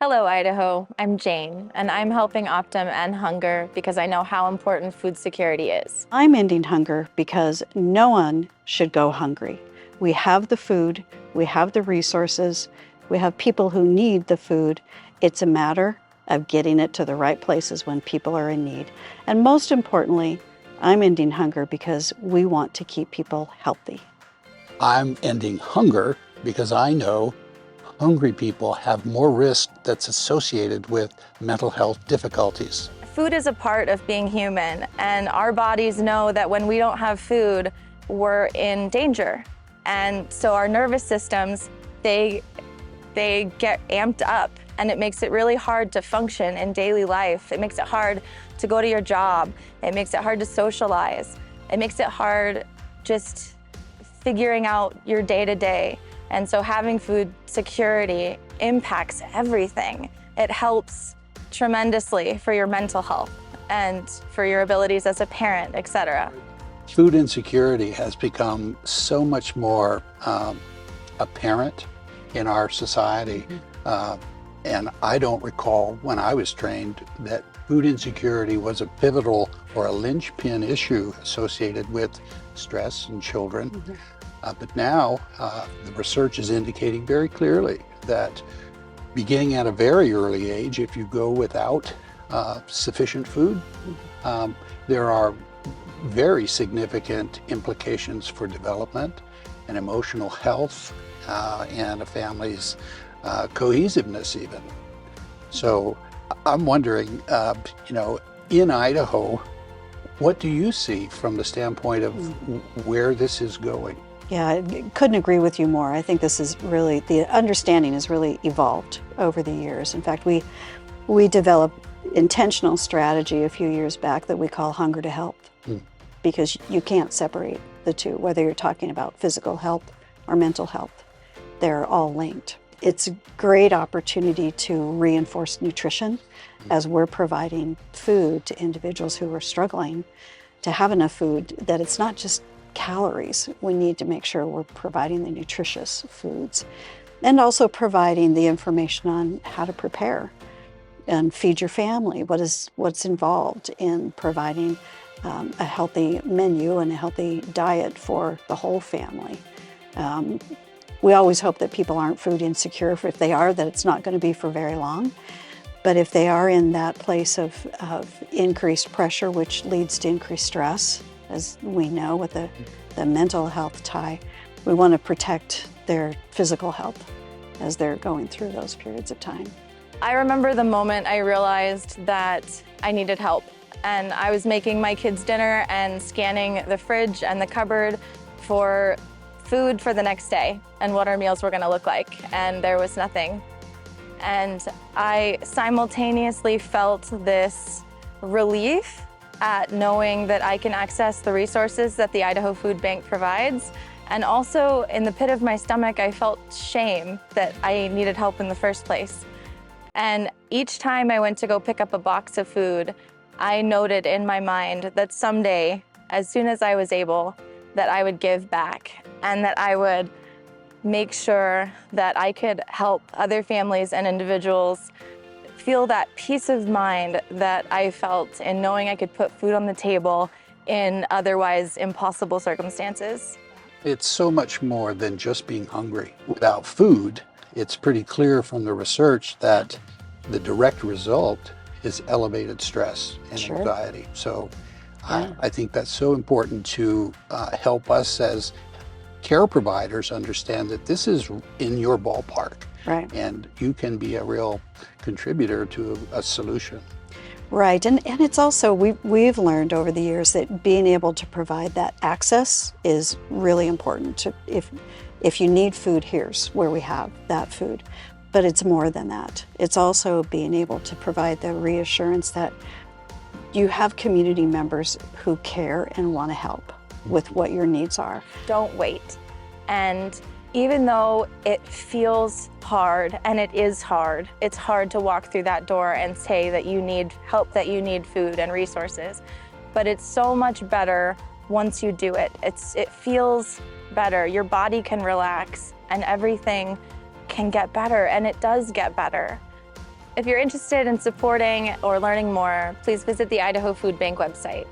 Hello, Idaho. I'm Jane, and I'm helping Optum end hunger because I know how important food security is. I'm ending hunger because no one should go hungry. We have the food, we have the resources, we have people who need the food. It's a matter of getting it to the right places when people are in need. And most importantly, I'm ending hunger because we want to keep people healthy. I'm ending hunger because I know hungry people have more risk that's associated with mental health difficulties. Food is a part of being human, and our bodies know that when we don't have food, we're in danger. And so our nervous systems, they get amped up, and it makes it really hard to function in daily life. It makes it hard to go to your job. It makes it hard to socialize. It makes it hard just figuring out your day-to-day. And so having food security impacts everything. It helps tremendously for your mental health and for your abilities as a parent, etc. Food insecurity has become so much more apparent in our society. And I don't recall when I was trained that food insecurity was a pivotal or a linchpin issue associated with stress in children. But now the research is indicating very clearly that beginning at a very early age, if you go without sufficient food, there are very significant implications for development and emotional health and a family's cohesiveness even. So I'm wondering, in Idaho, what do you see from the standpoint of where this is going? Yeah, I couldn't agree with you more. I think this is really, the understanding has really evolved over the years. In fact, we developed intentional strategy a few years back that we call Hunger to Health, because you can't separate the two, whether you're talking about physical health or mental health. They're all linked. It's a great opportunity to reinforce nutrition as we're providing food to individuals who are struggling to have enough food, that it's not just calories. We need to make sure we're providing the nutritious foods and also providing the information on how to prepare and feed your family. What's involved in providing a healthy menu and a healthy diet for the whole family. We always hope that people aren't food insecure. If they are, that it's not going to be for very long. But if they are in that place of increased pressure, which leads to increased stress, as we know with the mental health tie, we want to protect their physical health as they're going through those periods of time. I remember the moment I realized that I needed help. And I was making my kids' dinner and scanning the fridge and the cupboard for food for the next day and what our meals were going to look like. And there was nothing. And I simultaneously felt this relief at knowing that I can access the resources that the Idaho Food Bank provides. And also in the pit of my stomach, I felt shame that I needed help in the first place. And each time I went to go pick up a box of food, I noted in my mind that someday, as soon as I was able, that I would give back and that I would make sure that I could help other families and individuals feel that peace of mind that I felt in knowing I could put food on the table in otherwise impossible circumstances. It's so much more than just being hungry. Without food, it's pretty clear from the research that the direct result is elevated stress and anxiety. So I think that's so important to help us as care providers understand that this is in your ballpark. Right. And you can be a real contributor to a solution. Right, and it's also, we've learned over the years that being able to provide that access is really important. If you need food, here's where we have that food. But it's more than that. It's also being able to provide the reassurance that you have community members who care and want to help with what your needs are. Don't wait. And even though it feels hard, and it is hard, it's hard to walk through that door and say that you need help, that you need food and resources. But it's so much better once you do it. It feels better. Your body can relax and everything can get better, and it does get better. If you're interested in supporting or learning more, please visit the Idaho Food Bank website.